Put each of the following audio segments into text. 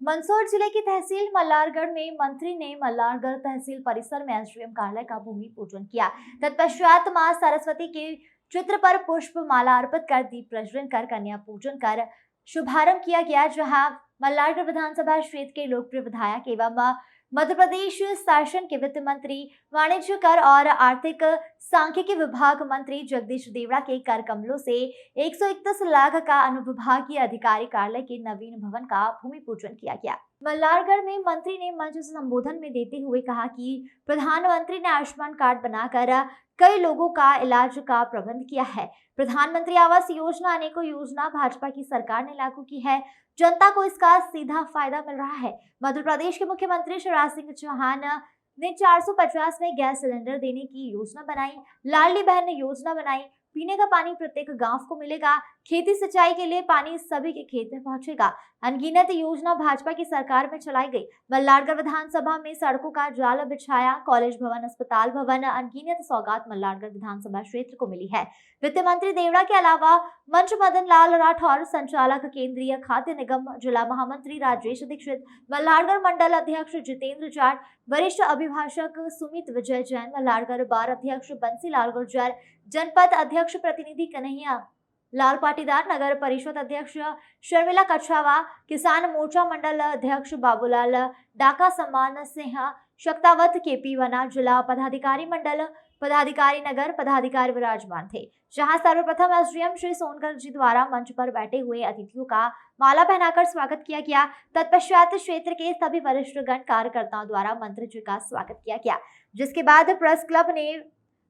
मंदसौर जिले की तहसील मल्हारगढ़ में मंत्री ने मल्हारगढ़ तहसील परिसर में एसडीएम कार्यालय का भूमि पूजन किया। तत्पश्चात मां सरस्वती के चित्र पर पुष्प माला अर्पित कर दीप प्रज्वलन कर कन्या पूजन कर शुभारंभ किया गया, जहां मल्हारगढ़ विधानसभा क्षेत्र के लोकप्रिय विधायक एवं मध्य प्रदेश शासन के वित्त मंत्री, वाणिज्य कर और आर्थिक सांख्यिकी विभाग मंत्री जगदीश देवड़ा के कर कमलों से 131 लाख का अनुविभागीय अधिकारी कार्यालय के नवीन भवन का भूमि पूजन किया गया। मल्हारगढ़ में मंत्री ने मंच से संबोधन में देते हुए कहा कि प्रधानमंत्री ने आयुष्मान कार्ड बनाकर कई लोगों का इलाज का प्रबंध किया है। प्रधानमंत्री आवास योजना अनेकों योजना भाजपा की सरकार ने लागू की है, जनता को इसका सीधा फायदा मिल रहा है। मध्य प्रदेश के मुख्यमंत्री शिवराज सिंह चौहान ने 450 में गैस सिलेंडर देने की योजना बनाई, लाडली बहन ने योजना बनाई, पीने का पानी प्रत्येक गांव को मिलेगा, खेती सिंचाई के लिए पानी सभी के खेत में पहुंचेगा। अनगिनत योजना भाजपा की सरकार में चलाई गई। मल्हारगढ़ विधानसभा में सड़कों का जाल बिछाया, कॉलेज भवन, अस्पताल भवन, अनगिनत सौगात मल्हारगढ़ विधानसभा क्षेत्र को मिली है। वित्त मंत्री देवड़ा के अलावा मंच मदन लाल राठौर, संचालक केंद्रीय खाद्य निगम, जिला महामंत्री राजेश दीक्षित, मल्हारगढ़ मंडल अध्यक्ष जितेंद्र जाट, वरिष्ठ अभिभाषक सुमित विजय जैन, मल्हारगढ़ बार अध्यक्ष बंसी लाल गुर्जर, जनपद अध्यक्ष प्रतिनिधि कन्हैया लाल पाटीदार, नगर परिषद अध्यक्ष शर्मिला कछावा, किसान मोर्चा मंडल अध्यक्ष बाबूलाल डाका, सम्मान सिंह शक्तावत, केपी वना, जिला पदाधिकारी मंडल पदाधिकारी, नगर पदाधिकारी विराजमान थे। जहां सर्वप्रथम एसडीएम श्री सोनकर जी द्वारा मंच पर बैठे हुए अतिथियों का माला पहनाकर स्वागत किया गया। तत्पश्चात क्षेत्र के सभी वरिष्ठ गण कार्यकर्ताओं द्वारा मंत्री जी का स्वागत किया गया, जिसके बाद प्रेस क्लब ने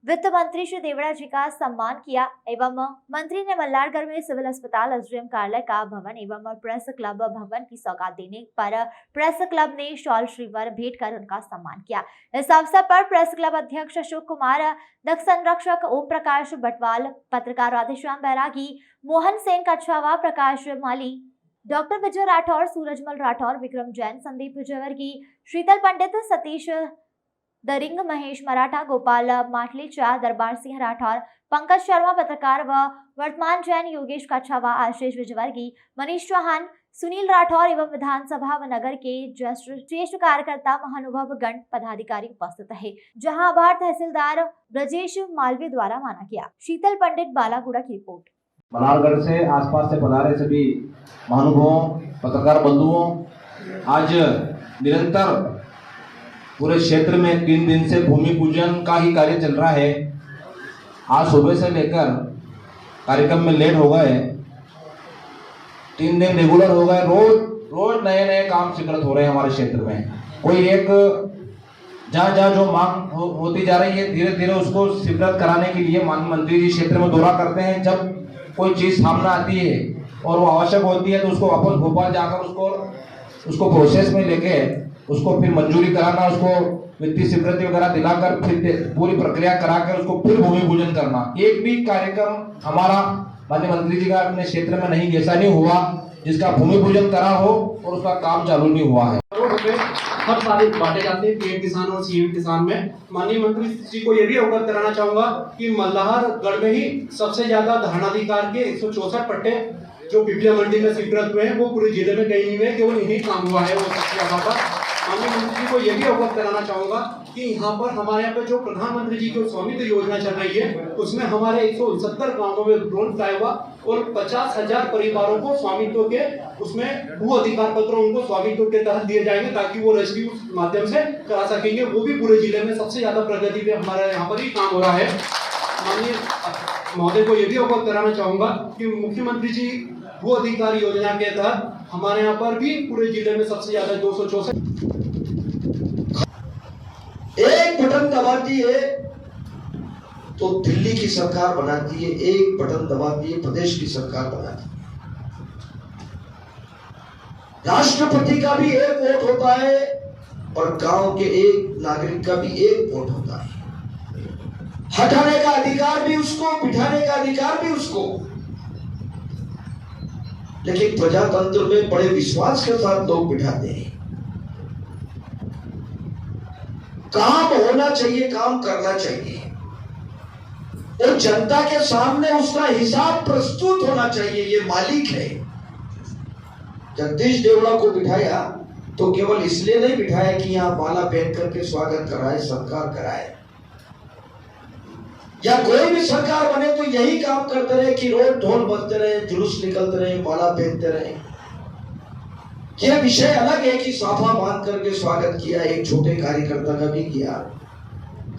वित्त मंत्री श्री देवड़ा जी का सम्मान किया एवं मंत्री ने मल्हारगढ़ में सिविल अस्पताल, एसडीएम कार्यालय का भवन एवं प्रेस क्लब भवन की सौगात देने पर प्रेस क्लब ने शॉल श्रीवर भेंट कर उनका सम्मान किया। इस अवसर पर प्रेस क्लब अध्यक्ष अशोक कुमार, दक्ष संरक्षक ओम प्रकाश बटवाल, पत्रकार राधेश्याम बैरागी, मोहन सेन कछावा, प्रकाश माली, डॉक्टर विजय राठौर, सूरजमल राठौर, विक्रम जैन, संदीप विजयवर्गीय, शीतल पंडित, सतीश दरिंग, महेश मराठा, गोपाल माटलेचा, दरबार सिंह राठौर, पंकज शर्मा पत्रकार व वर्तमान जैन, योगेश कछावा, आशीष विजयवर्गीय, मनीष चौहान, सुनील राठौर एवं विधानसभा व नगर के श्रेष्ठ कार्यकर्ता, महानुभव गण पदाधिकारी उपस्थित रहे। जहां आभार तहसीलदार ब्रजेश मालवीय द्वारा माना गया। शीतल पंडित, बालागुड़ा की रिपोर्ट। मल्हारगढ़ से आसपास से पधारे सभी महानुभावों, पत्रकार बंधुओं, आज निरंतर पूरे क्षेत्र में 3 दिन से भूमि पूजन का ही कार्य चल रहा है। आज सुबह से लेकर कार्यक्रम में लेट हो गए, 3 दिन रेगुलर हो गए। रोज नए नए काम स्वीकृत हो रहे हैं हमारे क्षेत्र में। कोई एक जहाँ जो मांग होती जा रही है, धीरे धीरे उसको स्वीकृत कराने के लिए माननीय मंत्री जी क्षेत्र में दौरा करते हैं। जब कोई चीज सामने आती है और वो आवश्यक होती है तो उसको वापस भोपाल जाकर उसको प्रोसेस में लेके उसको फिर मंजूरी कराना, उसको वित्तीय स्वीकृति वगैरह दिलाकर फिर पूरी प्रक्रिया कराकर उसको फिर भूमि पूजन करना। एक भी कार्यक्रम हमारा माननीय मंत्री जी का अपने क्षेत्र में नहीं, ऐसा नहीं हुआ जिसका भूमि पूजन करा हो और उसका काम चालू नहीं हुआ है। हर साल बांटे जाते हैं पीएम किसान और सीएम किसान में। माननीय मंत्री जी को यह भी अवगत कराना चाहूंगा कि मल्हारगढ़ में ही सबसे ज्यादा धारणाधिकार के 164 पट्टे जो पिपलिया मंडी में स्वीकृत हुए हैं, वो पूरे जिले में कहीं नहीं हुए, केवल यही काम हुआ है वो सबसे ज्यादा। माननीय मंत्री जी को यह भी अवगत कराना चाहूंगा कि यहाँ पर हमारे यहाँ पे जो प्रधानमंत्री जी की स्वामित्व योजना चल रही है, उसमें हमारे 169 गांवों में ड्रोन फ्लाई हुआ और 50,000 परिवारों को स्वामित्व के उसमें भू अधिकार पत्र उनको स्वामित्व के तहत दिए जाएंगे ताकि वो रजिस्ट्री उस माध्यम से करा सकेंगे। वो भी पूरे जिले में सबसे ज्यादा प्रगति पे हमारे यहाँ पर ही काम हो रहा है। माननीय महोदय को यह भी अवगत कराना चाहूंगा कि मुख्यमंत्री जी भू अधिकार योजना के तहत हमारे यहाँ पर भी पूरे जिले में सबसे ज्यादा 264 एक बटन दबाती है तो दिल्ली की सरकार बनाती है, एक बटन दबाती है प्रदेश की सरकार बनाती है। राष्ट्रपति का भी एक वोट होता है और गांव के एक नागरिक का भी एक वोट होता है। हटाने का अधिकार भी उसको, बिठाने का अधिकार भी उसको। लेकिन प्रजातंत्र में बड़े विश्वास के साथ लोग बिठाते हैं। काम होना चाहिए, काम करना चाहिए और जनता के सामने उसका हिसाब प्रस्तुत होना चाहिए। ये मालिक है। जगदीश देवड़ा को बिठाया तो केवल इसलिए नहीं बिठाया कि यहाँ माला पहन करके स्वागत कराए, सत्कार कराए, या कोई भी सरकार बने तो यही काम करते रहे कि रोज ढोल बजते रहे, जुलूस निकलते रहे, माला पहनते रहे। यह विषय अलग है कि साफा बांध करके स्वागत किया, एक छोटे कार्यकर्ता का भी किया।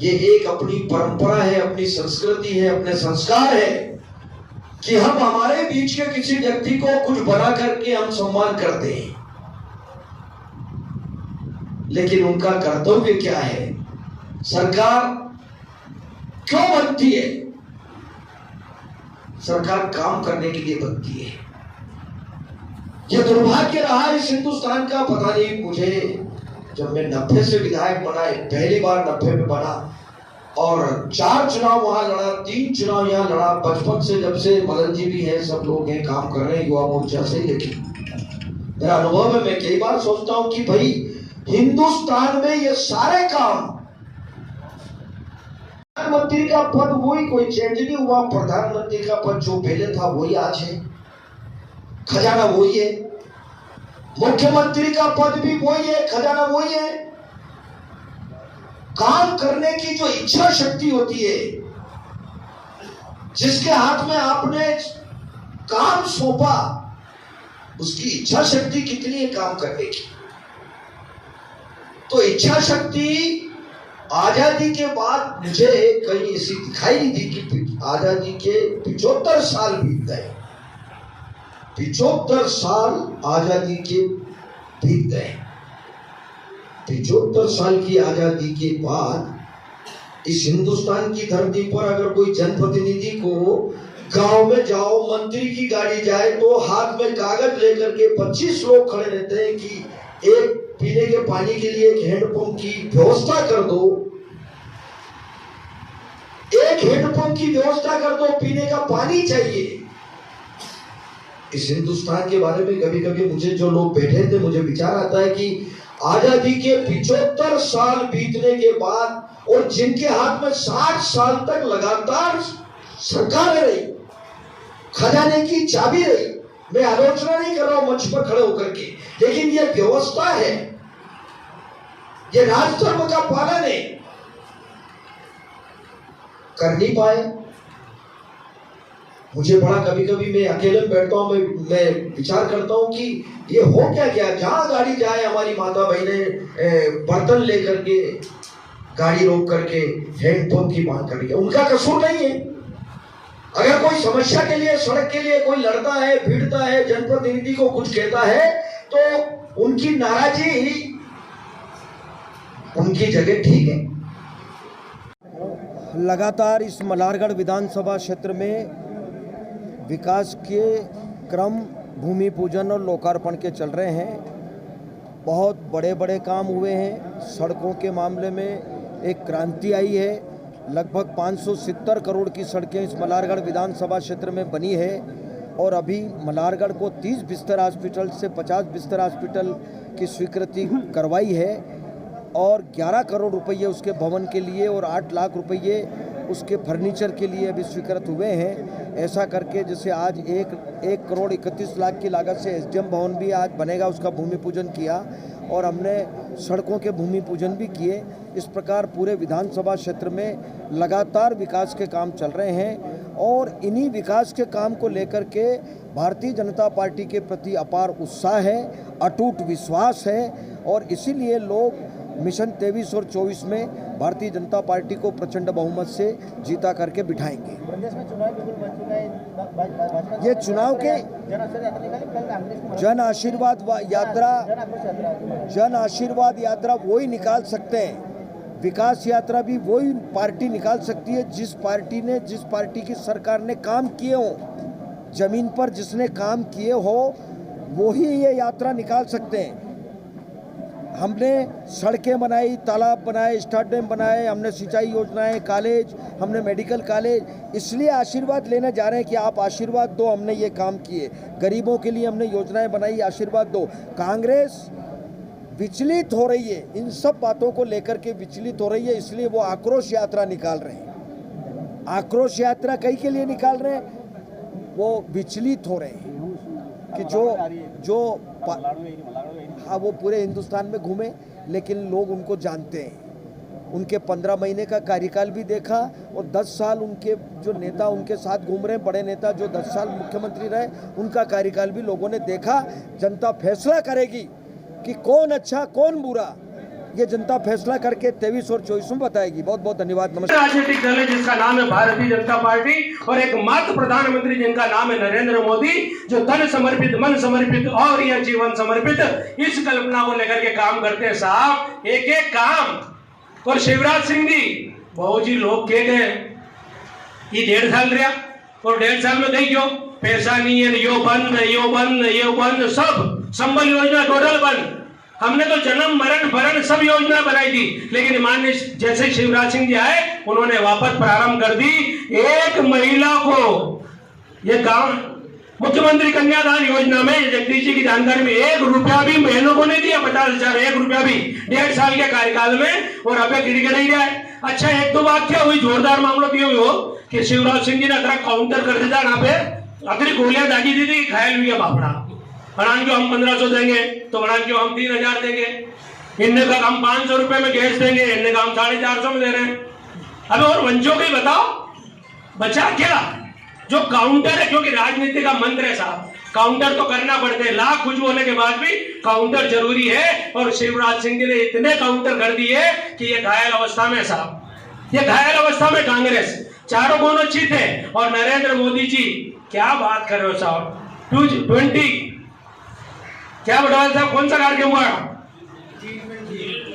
ये एक अपनी परंपरा है, अपनी संस्कृति है, अपने संस्कार है कि हम हमारे बीच के किसी व्यक्ति को कुछ बना करके हम सम्मान करते हैं, लेकिन उनका कर्तव्य क्या है? सरकार क्यों बनती है? सरकार काम करने के लिए बनती है। यह दुर्भाग्य रहा इस हिंदुस्तान का, पता नहीं मुझे, जब मैं 90 से विधायक बना, पहली बार 90 में बना और 4 चुनाव वहां लड़ा, 3 चुनाव यहाँ लड़ा, बचपन से, जब से मदन जी भी है, सब लोग हैं, काम कर रहे हैं युवा मोर्चा से। लेकिन मेरा अनुभव है, मैं कई बार सोचता हूं कि भाई हिंदुस्तान में ये सारे काम, प्रधानमंत्री का पद वही, कोई चेंज नहीं हुआ। प्रधानमंत्री का पद जो पहले था वही आज है, खजाना वही है। मुख्यमंत्री का पद भी वही है, खजाना वही है। काम करने की जो इच्छा शक्ति होती है, जिसके हाथ में आपने काम सौंपा, उसकी इच्छा शक्ति कितनी है काम करने की? तो इच्छा शक्ति आजादी के बाद मुझे कहीं ऐसी दिखाई नहीं दी कि आजादी के 75 साल बीत गए, 75 साल आजादी के बीत गए। 75 साल की आजादी के बाद इस हिंदुस्तान की धरती पर अगर कोई जनप्रतिनिधि को गांव में जाओ, मंत्री की गाड़ी जाए तो हाथ में कागज लेकर के 25 लोग खड़े रहते हैं कि एक पीने के पानी के लिए एक हैंडपंप की व्यवस्था कर दो, एक हैंडपंप की व्यवस्था कर दो, पीने का पानी चाहिए। इस हिंदुस्तान के बारे में कभी कभी मुझे, जो लोग बैठे थे, मुझे विचार आता है कि आजादी के 75 साल बीतने के बाद और जिनके हाथ में 60 साल तक लगातार सरकार रही, खजाने की चाबी रही, मैं आलोचना नहीं कर रहा हूं मंच पर खड़े होकर के, लेकिन यह व्यवस्था है, यह राजधर्म का पालन है, कर नहीं पाए। मुझे बड़ा, कभी कभी मैं अकेले में बैठता हूं, मैं विचार करता हूं कि ये हो क्या गया। जहां गाड़ी जाए, हमारी माता बहनें बर्तन लेकर के, गाड़ी रोक करके हैंडपंप की मांग कर, उनका कसूर नहीं है। अगर कोई समस्या के लिए, सड़क के लिए कोई लड़ता है, भिड़ता है, जनप्रतिनिधि को कुछ कहता है, तो उनकी नाराजगी ही उनकी जगह ठीक है। लगातार इस मल्हारगढ़ विधानसभा क्षेत्र में विकास के क्रम भूमि पूजन और लोकार्पण के चल रहे हैं। बहुत बड़े बड़े काम हुए हैं। सड़कों के मामले में एक क्रांति आई है। लगभग 570 करोड़ की सड़कें इस मल्हारगढ़ विधानसभा क्षेत्र में बनी है और अभी मल्हारगढ़ को 30 बिस्तर हॉस्पिटल से 50 बिस्तर हॉस्पिटल की स्वीकृति करवाई है और 11 करोड़ रुपये उसके भवन के लिए और 8 लाख रुपये उसके फर्नीचर के लिए अभी स्वीकृत हुए हैं। ऐसा करके जैसे आज 1 करोड़ 31 लाख की लागत से एसडीएम भवन भी आज बनेगा, उसका भूमि पूजन किया और हमने सड़कों के भूमि पूजन भी किए। इस प्रकार पूरे विधानसभा क्षेत्र में लगातार विकास के काम चल रहे हैं और इन्हीं विकास के काम को लेकर के भारतीय जनता पार्टी के प्रति अपार उत्साह है, अटूट विश्वास है और इसीलिए लोग मिशन 23 और 24 में भारतीय जनता पार्टी को प्रचंड बहुमत से जीता करके बिठाएंगे। प्रदेश में चुनाव बिल्कुल बच चुका है। ये चुनाव के जन आशीर्वाद यात्रा वही निकाल सकते हैं। विकास यात्रा भी वही पार्टी निकाल सकती है जिस पार्टी की सरकार ने काम किए हो, जमीन पर जिसने काम किए हो वही ये यात्रा निकाल सकते हैं। हमने सड़कें बनाई, तालाब बनाए, स्टेडियम बनाए, हमने सिंचाई योजनाएं, कॉलेज, हमने मेडिकल कॉलेज, इसलिए आशीर्वाद लेने जा रहे हैं कि आप आशीर्वाद दो, हमने ये काम किए। गरीबों के लिए हमने योजनाएं बनाई, आशीर्वाद दो। कांग्रेस विचलित हो रही है, इन सब बातों को लेकर के विचलित हो रही है, इसलिए वो आक्रोश यात्रा निकाल रहे हैं। आक्रोश यात्रा कई के लिए निकाल रहे हैं, वो विचलित हो रहे हैं कि जो हाँ, वो पूरे हिंदुस्तान में घूमे, लेकिन लोग उनको जानते हैं। उनके 15 महीने का कार्यकाल भी देखा और 10 साल उनके जो नेता उनके साथ घूम रहे हैं, बड़े नेता जो 10 साल मुख्यमंत्री रहे, उनका कार्यकाल भी लोगों ने देखा। जनता फैसला करेगी कि कौन अच्छा कौन बुरा, ये जनता फैसला करके 23 और 24 में बताएगी। बहुत बहुत धन्यवाद। नमस्कार। राजनीतिक दल है जिसका नाम है भारतीय जनता पार्टी और एकमात्र प्रधानमंत्री जिनका नाम है नरेंद्र मोदी, जो तन समर्पित, मन समर्पित और यह जीवन समर्पित इस कल्पना को लेकर के काम करते हैं साहब, एक एक काम। और शिवराज सिंह जी बहुजी लोग के गए ये 1.5 साल रहा और 1.5 साल में देखियो पैसा नहीं है, यो बंद, सब संबल योजना टोटल बंद। हमने तो जन्म मरण भरण सब योजना बनाई थी, लेकिन माननीय जैसे शिवराज सिंह जी आए उन्होंने वापस प्रारंभ कर दी। एक महिला को ये गांव मुख्यमंत्री कन्यादान योजना में जगदीश जी की जानकारी में 1 रुपया भी महीनों को नहीं दिया, 50,000 1 रुपया भी 1.5 साल के कार्यकाल में, और अब गिर नहीं रहा है। अच्छा, 1-2 बात क्या हुई, जोरदार मामला तो ये हो कि शिवराज सिंह जी ने अगर काउंटर कर देता यहाँ पे, अगर गोलियां दागी दी थी, घायल हुई है बापड़ा, बनान क्यों हम 1500 देंगे, तो बनान क्यों हम 3000 देंगे, इनने का हम 500 रुपए में गैस देंगे, इनने का हम 450 में दे रहे हैं। अब और वंचों को बताओ बचा क्या, जो काउंटर है, क्योंकि राजनीति का मंत्र है साहब, काउंटर तो करना पड़ते हैं, लाख कुछ होने के बाद भी काउंटर जरूरी है। और शिवराज सिंह जी ने इतने काउंटर कर दिए कि ये घायल अवस्था में साहब, ये घायल अवस्था में कांग्रेस, चारों कोण अच्छी थे, और नरेंद्र मोदी जी क्या बात कर रहे हो साहब, 20 क्या बटवाल साहब, कौन सा कार्यक्रम हुआ,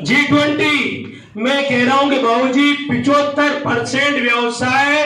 G20। मैं कह रहा हूं कि बाबूजी 75% व्यवसाय